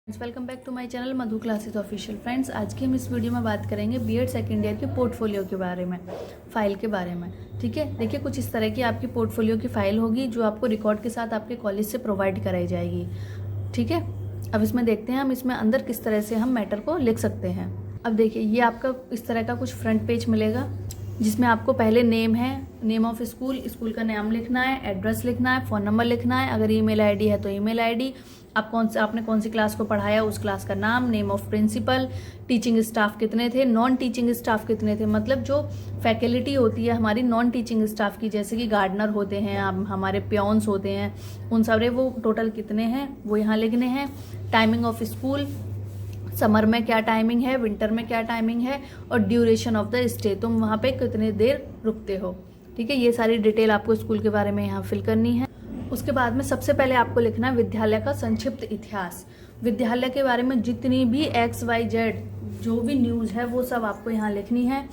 Welcome back to my channel Madhu classes official. Friends, आज की हम इस वीडियो में बात करेंगे बीएड सेकेंड ईयर के पोर्टफोलियो के बारे में, फाइल के बारे में। ठीक है, देखिए कुछ इस तरह की आपकी पोर्टफोलियो की फाइल होगी जो आपको रिकॉर्ड के साथ आपके कॉलेज से प्रोवाइड कराई जाएगी। ठीक है, अब इसमें देखते हैं हम इसमें अंदर किस तरह से हम मैटर को लिख सकते हैं। अब देखिए ये आपका इस तरह का कुछ फ्रंट पेज मिलेगा जिसमें आपको पहले नेम है, नेम ऑफ स्कूल, स्कूल का नाम लिखना है, एड्रेस लिखना है, फ़ोन नंबर लिखना है, अगर ईमेल आईडी है तो ईमेल आईडी, आपने कौन सी क्लास को पढ़ाया उस क्लास का नाम, name of principal, teaching staff कितने थे, नॉन टीचिंग स्टाफ कितने थे, मतलब जो फैकल्टी होती है हमारी नॉन टीचिंग स्टाफ की, जैसे कि गार्डनर होते हैं, हमारे प्योन्स होते हैं, उन सारे वो टोटल कितने हैं वो यहाँ लिखने हैं। टाइमिंग ऑफ स्कूल, समर में क्या टाइमिंग है, विंटर में क्या टाइमिंग है, और ड्यूरेशन ऑफ द स्टे, तुम वहाँ पे कितने देर रुकते हो। ठीक है, ये सारी डिटेल आपको स्कूल के बारे में यहाँ फिल करनी है। उसके बाद में सबसे पहले आपको लिखना है विद्यालय का संक्षिप्त इतिहास। विद्यालय के बारे में जितनी भी XYZ जो भी न्यूज़ है वो सब आपको यहाँ लिखनी है।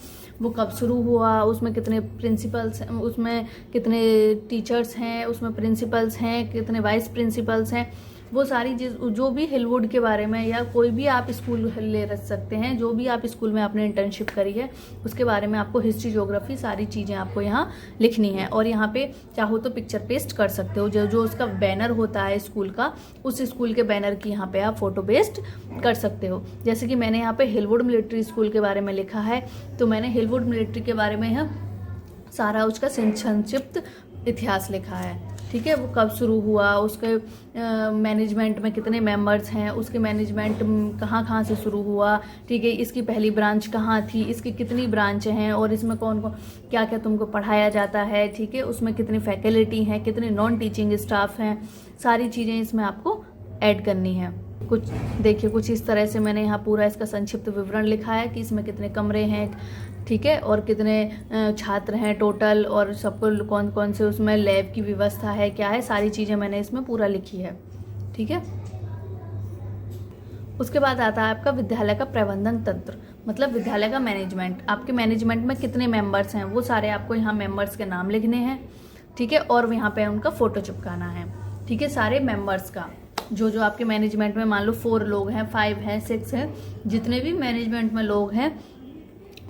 वो कब शुरू हुआ, उसमें कितने प्रिंसिपल्स, उसमें कितने टीचर्स हैं, उसमें प्रिंसिपल्स हैं, कितने वाइस प्रिंसिपल्स हैं, वो सारी चीज़ जो भी हिलवुड के बारे में या कोई भी आप स्कूल ले रख सकते हैं, जो भी आप स्कूल में आपने इंटर्नशिप करी है उसके बारे में आपको हिस्ट्री, ज्योग्राफी सारी चीज़ें आपको यहाँ लिखनी है। और यहाँ पे चाहो तो पिक्चर पेस्ट कर सकते हो, जो उसका बैनर होता है स्कूल का, उस स्कूल के बैनर की यहाँ पे आप फोटो पेस्ट कर सकते हो। जैसे कि मैंने यहाँ पे हिलवुड मिलिट्री स्कूल के बारे में लिखा है, तो मैंने हिलवुड मिलिट्री के बारे में यहाँ सारा उसका संक्षिप्त इतिहास लिखा है। ठीक है, वो कब शुरू हुआ, उसके मैनेजमेंट में कितने मेंबर्स हैं, उसके मैनेजमेंट कहाँ कहाँ से शुरू हुआ। ठीक है, इसकी पहली ब्रांच कहाँ थी, इसकी कितनी ब्रांच हैं, और इसमें कौन कौन क्या क्या तुमको पढ़ाया जाता है। ठीक है, उसमें कितनी फैकल्टी हैं, कितने नॉन टीचिंग स्टाफ हैं, सारी चीज़ें इसमें आपको ऐड करनी है। कुछ देखिए कुछ इस तरह से मैंने यहाँ पूरा इसका संक्षिप्त विवरण लिखा है कि इसमें कितने कमरे हैं, ठीक है, और कितने छात्र हैं टोटल, और सबको कौन कौन से उसमें लैब की व्यवस्था है, क्या है, सारी चीज़ें मैंने इसमें पूरा लिखी है। ठीक है, उसके बाद आता है आपका विद्यालय का प्रबंधन तंत्र, मतलब विद्यालय का मैनेजमेंट। आपके मैनेजमेंट में कितने मेंबर्स हैं वो सारे आपको यहाँ मेंबर्स के नाम लिखने हैं। ठीक है, और यहाँ पे उनका फ़ोटो चिपकाना है। ठीक है, सारे मेंबर्स का जो आपके मैनेजमेंट में मान लो 4 लोग हैं, 5 हैं, 6 हैं, जितने भी मैनेजमेंट में लोग हैं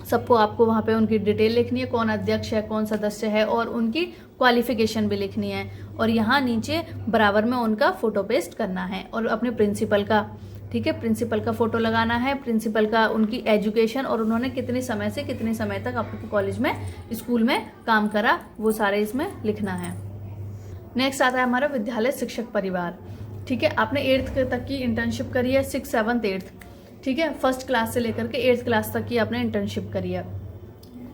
सबको आपको वहाँ पे उनकी डिटेल लिखनी है, कौन अध्यक्ष है, कौन सदस्य है, और उनकी क्वालिफिकेशन भी लिखनी है। और यहाँ नीचे बराबर में उनका फ़ोटो पेस्ट करना है, और अपने प्रिंसिपल का, ठीक है, प्रिंसिपल का फ़ोटो लगाना है, प्रिंसिपल का उनकी एजुकेशन और उन्होंने कितने समय से कितने समय तक आपके कॉलेज में, स्कूल में काम करा, वो सारे इसमें लिखना है। नेक्स्ट आता है हमारा विद्यालय शिक्षक परिवार। ठीक है, आपने 8th तक की इंटर्नशिप करी है, 6th 7th 8th, ठीक है, 1st क्लास से लेकर के 8th क्लास तक की आपने इंटर्नशिप करी है,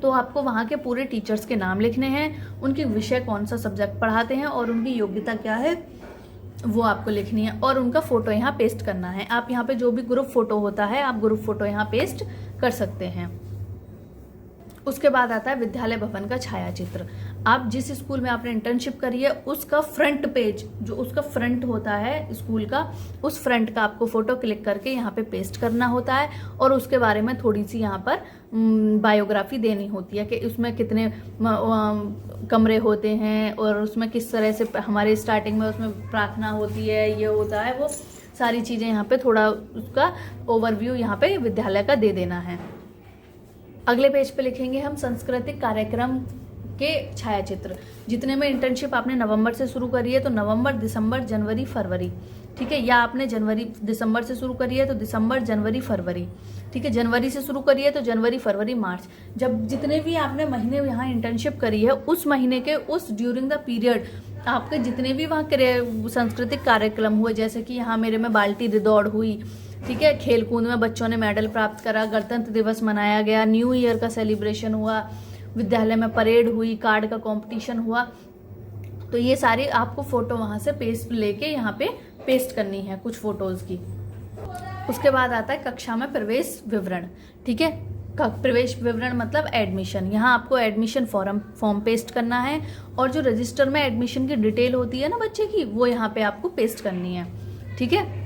तो आपको वहाँ के पूरे टीचर्स के नाम लिखने हैं, उनके विषय कौन सा सब्जेक्ट पढ़ाते हैं और उनकी योग्यता क्या है वो आपको लिखनी है, और उनका फ़ोटो यहाँ पेस्ट करना है। आप यहाँ पे जो भी ग्रुप फ़ोटो होता है आप ग्रुप फ़ोटो यहाँ पेस्ट कर सकते हैं। उसके बाद आता है विद्यालय भवन का छायाचित्र। आप जिस स्कूल में आपने इंटर्नशिप करी है उसका फ्रंट पेज, जो उसका फ्रंट होता है स्कूल का, उस फ्रंट का आपको फोटो क्लिक करके यहाँ पे पेस्ट करना होता है, और उसके बारे में थोड़ी सी यहाँ पर बायोग्राफी देनी होती है कि उसमें कितने कमरे होते हैं, और उसमें किस तरह से हमारे स्टार्टिंग में उसमें प्रार्थना होती है, ये होता है, वो सारी चीज़ें यहाँ पे थोड़ा उसका ओवरव्यू यहाँ पे विद्यालय का दे देना है। अगले पेज पे लिखेंगे हम सांस्कृतिक कार्यक्रम के छायाचित्र। जितने में इंटर्नशिप आपने नवंबर से शुरू करी है तो नवंबर, दिसंबर, जनवरी, फरवरी, ठीक है, या आपने दिसंबर से शुरू करी है तो दिसंबर, जनवरी, फरवरी, ठीक है, जनवरी से शुरू करी है तो जनवरी, फरवरी, मार्च, जब जितने भी आपने महीने यहाँ इंटर्नशिप करी है उस महीने के उस ड्यूरिंग द पीरियड आपके जितने भी वहाँ सांस्कृतिक कार्यक्रम हुए, जैसे कि यहाँ मेरे में बाल्टी दौड़ हुई, ठीक है, खेल कूद में बच्चों ने मेडल प्राप्त करा, गणतंत्र दिवस मनाया गया, न्यू ईयर का सेलिब्रेशन हुआ, विद्यालय में परेड हुई, कार्ड का कंपटीशन हुआ, तो ये सारी आपको फोटो वहां से पेस्ट लेके यहाँ पे पेस्ट करनी है कुछ फोटोज की। उसके बाद आता है कक्षा में प्रवेश विवरण। ठीक है, प्रवेश विवरण मतलब एडमिशन। यहाँ आपको एडमिशन फॉर्म पेस्ट करना है, और जो रजिस्टर में एडमिशन की डिटेल होती है ना बच्चे की, वो यहाँ पे आपको पेस्ट करनी है। ठीक है,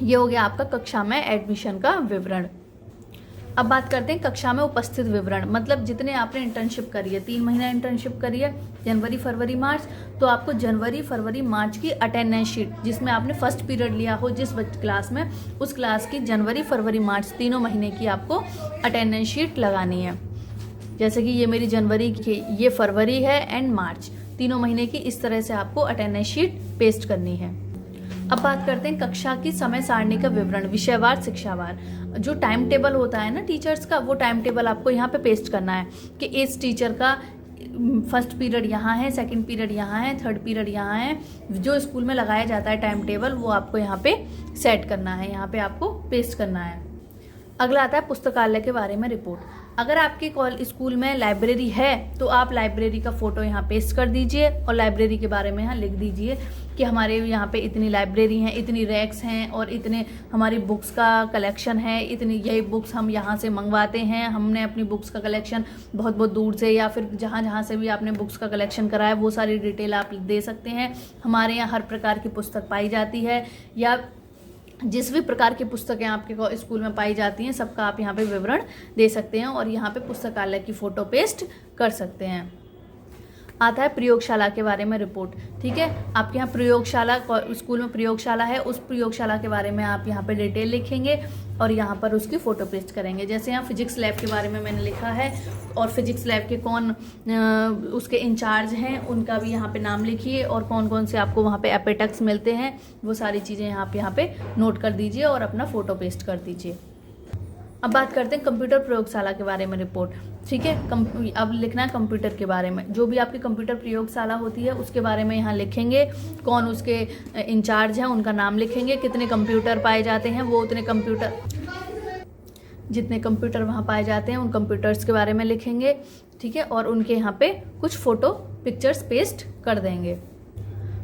ये हो गया आपका कक्षा में एडमिशन का विवरण। अब बात करते हैं कक्षा में उपस्थित विवरण, मतलब जितने आपने इंटर्नशिप करी है, 3 महीना इंटर्नशिप करी है, जनवरी फरवरी मार्च, तो आपको जनवरी फरवरी मार्च की अटेंडेंस शीट, जिसमें आपने फर्स्ट पीरियड लिया हो जिस क्लास में, उस क्लास की जनवरी फरवरी मार्च तीनों महीने की आपको अटेंडेंस शीट लगानी है। जैसे कि ये मेरी जनवरी की, ये फरवरी है एंड मार्च, तीनों महीने की इस तरह से आपको अटेंडेंस शीट पेस्ट करनी है। अब बात करते हैं कक्षा की समय सारणी का विवरण, विषयवार शिक्षावार। जो टाइम टेबल होता है ना टीचर्स का, वो टाइम टेबल आपको यहाँ पे पेस्ट करना है कि इस टीचर का फर्स्ट पीरियड यहाँ है, सेकंड पीरियड यहाँ है, थर्ड पीरियड यहाँ है। जो स्कूल में लगाया जाता है टाइम टेबल, वो आपको यहाँ पे सेट करना है, यहाँ पे आपको पेस्ट करना है। अगला आता है पुस्तकालय के बारे में रिपोर्ट। अगर आपके स्कूल में लाइब्रेरी है तो आप लाइब्रेरी का फोटो यहाँ पेस्ट कर दीजिए और लाइब्रेरी के बारे में यहाँ लिख दीजिए कि हमारे यहाँ पे इतनी लाइब्रेरी हैं, इतनी रैक्स हैं और इतने हमारी बुक्स का कलेक्शन है, इतनी यही बुक्स हम यहाँ से मंगवाते हैं, हमने अपनी बुक्स का कलेक्शन बहुत बहुत दूर से या फिर जहाँ से भी आपने बुक्स का कलेक्शन करा है वो सारी डिटेल आप दे सकते हैं। हमारे यहाँ हर प्रकार की पुस्तक पाई जाती है, या जिस भी प्रकार की पुस्तकें आपके स्कूल में पाई जाती हैं सबका आप यहाँ पे विवरण दे सकते हैं और यहाँ पे पुस्तकालय की फ़ोटो पेस्ट कर सकते हैं। आता है प्रयोगशाला के बारे में रिपोर्ट। ठीक है, आपके यहाँ प्रयोगशाला, स्कूल में प्रयोगशाला है, उस प्रयोगशाला के बारे में आप यहाँ पे डिटेल लिखेंगे और यहाँ पर उसकी फ़ोटो पेस्ट करेंगे। जैसे यहाँ फिजिक्स लैब के बारे में मैंने लिखा है और फिजिक्स लैब के कौन उसके इंचार्ज हैं उनका भी यहाँ पे नाम लिखिए और कौन कौन से आपको वहाँ पे एपेटक्स मिलते हैं वो सारी चीज़ें यहाँ पे नोट कर दीजिए और अपना फ़ोटो पेस्ट कर दीजिए। अब बात करते हैं कंप्यूटर प्रयोगशाला के बारे में रिपोर्ट। ठीक है, अब लिखना है कंप्यूटर के बारे में। जो भी आपकी कंप्यूटर प्रयोगशाला होती है उसके बारे में यहाँ लिखेंगे, कौन उसके इंचार्ज हैं उनका नाम लिखेंगे, कितने कंप्यूटर पाए जाते हैं वो उतने कंप्यूटर, जितने कंप्यूटर वहाँ पाए जाते हैं उन कंप्यूटर्स के बारे में लिखेंगे। ठीक है, और उनके यहाँ पे कुछ फ़ोटो पिक्चर्स पेस्ट कर देंगे।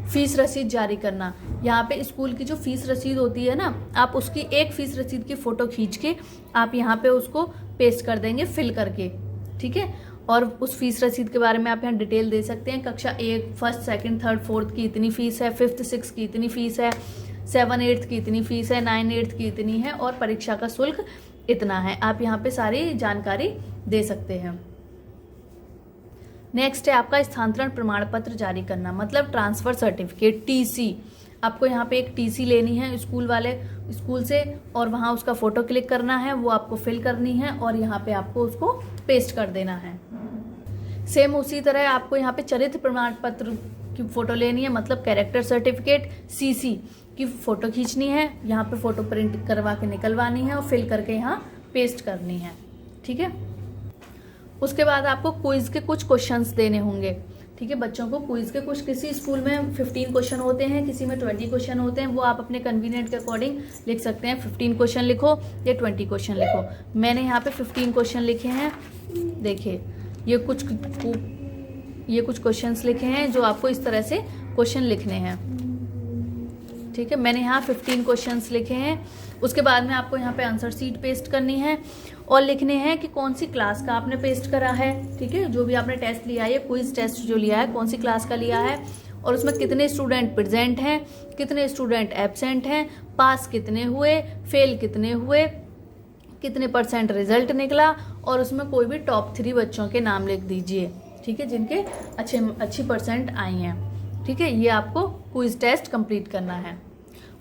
फीस रसीद जारी करना, यहाँ पे स्कूल की जो फीस रसीद होती है ना, आप उसकी एक फीस रसीद की फ़ोटो खींच के आप यहाँ पे उसको पेस्ट कर देंगे फिल करके। ठीक है, और उस फीस रसीद के बारे में आप यहाँ डिटेल दे सकते हैं। कक्षा 1 फर्स्ट सेकंड थर्ड फोर्थ की इतनी फ़ीस है, 5th 6th की इतनी फ़ीस है, 7 8th की इतनी फ़ीस है, 9 8th की इतनी है और परीक्षा का शुल्क इतना है। आप यहाँ पे सारी जानकारी दे सकते हैं। नेक्स्ट है आपका स्थानांतरण प्रमाण पत्र जारी करना, मतलब ट्रांसफ़र सर्टिफिकेट, टीसी। आपको यहाँ पे एक टीसी लेनी है स्कूल से और वहाँ उसका फ़ोटो क्लिक करना है, वो आपको फिल करनी है और यहाँ पे आपको उसको पेस्ट कर देना है। सेम उसी तरह आपको यहाँ पे चरित्र प्रमाण पत्र की फ़ोटो लेनी है, मतलब कैरेक्टर सर्टिफिकेट सीसी की फ़ोटो खींचनी है, यहाँ पे फ़ोटो प्रिंट करवा के निकलवानी है और फिल करके यहाँ पेस्ट करनी है। ठीक है, उसके बाद आपको क्विज़ के कुछ क्वेश्चंस देने होंगे। ठीक है, बच्चों को क्विज़ के कुछ, किसी स्कूल में 15 क्वेश्चन होते हैं, किसी में 20 क्वेश्चन होते हैं, वो आप अपने कन्वीनियंट के अकॉर्डिंग लिख सकते हैं। 15 क्वेश्चन लिखो या 20 क्वेश्चन लिखो। मैंने यहाँ पे 15 क्वेश्चन लिखे हैं। देखिए ये कुछ क्वेश्चंस लिखे हैं जो आपको इस तरह से क्वेश्चन लिखने हैं। ठीक है, मैंने यहाँ 15 क्वेश्चंस लिखे हैं। उसके बाद में आपको यहाँ पे आंसर शीट पेस्ट करनी है और लिखने हैं कि कौन सी क्लास का आपने पेस्ट करा है। ठीक है, जो भी आपने टेस्ट लिया है, क्विज टेस्ट जो लिया है, कौन सी क्लास का लिया है और उसमें कितने स्टूडेंट प्रेजेंट हैं, कितने स्टूडेंट एब्सेंट हैं, पास कितने हुए, फेल कितने हुए, कितने % रिजल्ट निकला और उसमें कोई भी टॉप 3 बच्चों के नाम लिख दीजिए। ठीक है, जिनके अच्छी % आई हैं। ठीक है, ये आपको क्विज टेस्ट कंप्लीट करना है।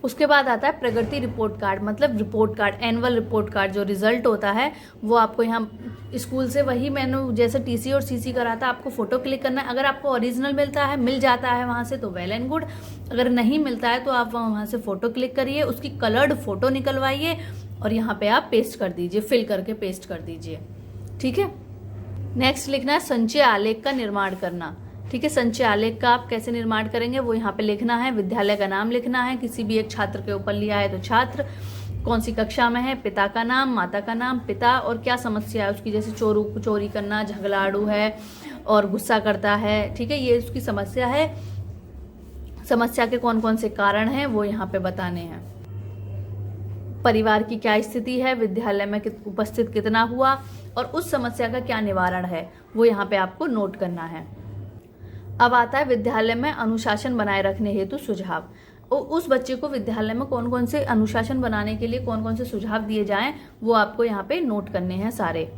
उसके बाद आता है प्रगति रिपोर्ट कार्ड, मतलब report card, annual report card, जो रिजल्ट होता है वो आपको यहाँ स्कूल से वही मैंने जैसे टीसी और सीसी करा था, आपको फ़ोटो क्लिक करना है। अगर आपको ओरिजिनल मिल जाता है वहाँ से तो वेल एंड गुड, अगर नहीं मिलता है तो आप वहाँ से फ़ोटो क्लिक करिए, उसकी कलर्ड फ़ोटो निकलवाइए और यहाँ पे आप पेस्ट कर दीजिए, फिल करके पेस्ट कर दीजिए। ठीक है, नेक्स्ट लिखना है संचय आलेख का निर्माण करना। ठीक है, संचय आलेख का आप कैसे निर्माण करेंगे वो यहाँ पे लिखना है। विद्यालय का नाम लिखना है, किसी भी एक छात्र के ऊपर लिया है तो छात्र, कौन सी कक्षा में है, पिता का नाम, माता का नाम, पिता और क्या समस्या है उसकी, जैसे चोरी करना, झगड़ालू है और गुस्सा करता है। ठीक है, ये उसकी समस्या है। समस्या के कौन कौन से कारण हैं वो यहाँ पे बताने हैं। परिवार की क्या स्थिति है, विद्यालय में उपस्थित कितना हुआ और उस समस्या का क्या निवारण है वो यहाँ पे आपको नोट करना है। अब आता है विद्यालय में अनुशासन बनाए रखने हेतु सुझाव। उस बच्चे को विद्यालय में कौन कौन से अनुशासन बनाने के लिए कौन कौन से सुझाव दिए जाएं, वो आपको यहाँ पे नोट करने हैं सारे।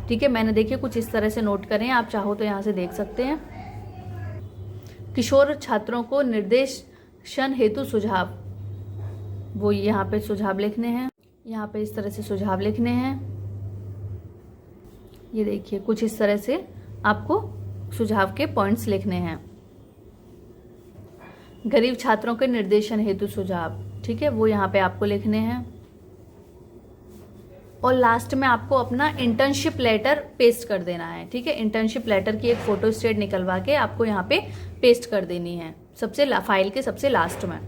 ठीक है, मैंने देखिए कुछ इस तरह से नोट करें, आप चाहो तो यहाँ से देख सकते हैं। किशोर छात्रों को निर्देशन हेतु सुझाव, वो यहाँ पे सुझाव लिखने हैं, यहाँ पे इस तरह से सुझाव लिखने हैं। ये देखिए कुछ इस तरह से आपको सुझाव के पॉइंट्स लिखने हैं। गरीब छात्रों के निर्देशन हेतु सुझाव, ठीक है, वो यहाँ पे आपको लिखने हैं। और लास्ट में आपको अपना इंटर्नशिप लेटर पेस्ट कर देना है। ठीक है, इंटर्नशिप लेटर की एक फोटो स्टेट निकलवा के आपको यहाँ पे पेस्ट कर देनी है फाइल के सबसे लास्ट में।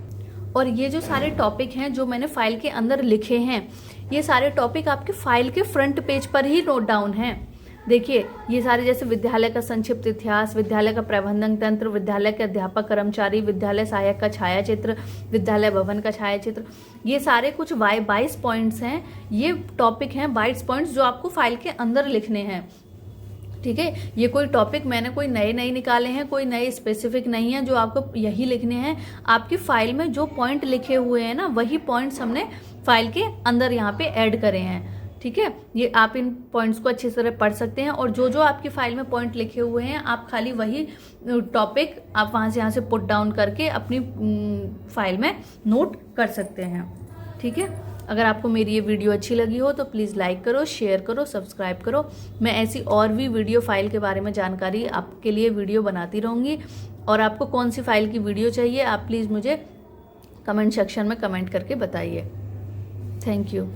और ये जो सारे टॉपिक हैं जो मैंने फाइल के अंदर लिखे हैं, ये सारे टॉपिक आपके फाइल के फ्रंट पेज पर ही नोट डाउन हैं। देखिए ये सारे, जैसे विद्यालय का संक्षिप्त इतिहास, विद्यालय का प्रबंधन तंत्र, विद्यालय के अध्यापक कर्मचारी, विद्यालय सहायक का छायाचित्र, विद्यालय भवन का छायाचित्र, ये सारे कुछ 22 पॉइंट्स हैं। ये टॉपिक हैं 22 पॉइंट्स जो आपको फाइल के अंदर लिखने हैं। ठीक है, ये कोई टॉपिक मैंने कोई नए नहीं निकाले हैं, कोई नए स्पेसिफिक नहीं है, जो आपको यही लिखने हैं। आपकी फाइल में जो पॉइंट लिखे हुए हैं ना, वही पॉइंट्स हमने फाइल के अंदर यहाँ पे ऐड करे हैं। ठीक है, ये आप इन पॉइंट्स को अच्छी तरह पढ़ सकते हैं, और जो जो आपकी फाइल में पॉइंट लिखे हुए हैं आप खाली वही टॉपिक आप वहाँ से यहाँ से पुट डाउन करके अपनी फाइल में नोट कर सकते हैं। ठीक है, अगर आपको मेरी ये वीडियो अच्छी लगी हो तो प्लीज़ लाइक करो, शेयर करो, सब्सक्राइब करो। मैं ऐसी और भी वीडियो फाइल के बारे में जानकारी आपके लिए वीडियो बनाती रहूँगी। और आपको कौन सी फाइल की वीडियो चाहिए आप प्लीज़ मुझे कमेंट सेक्शन में कमेंट करके बताइए। Thank you.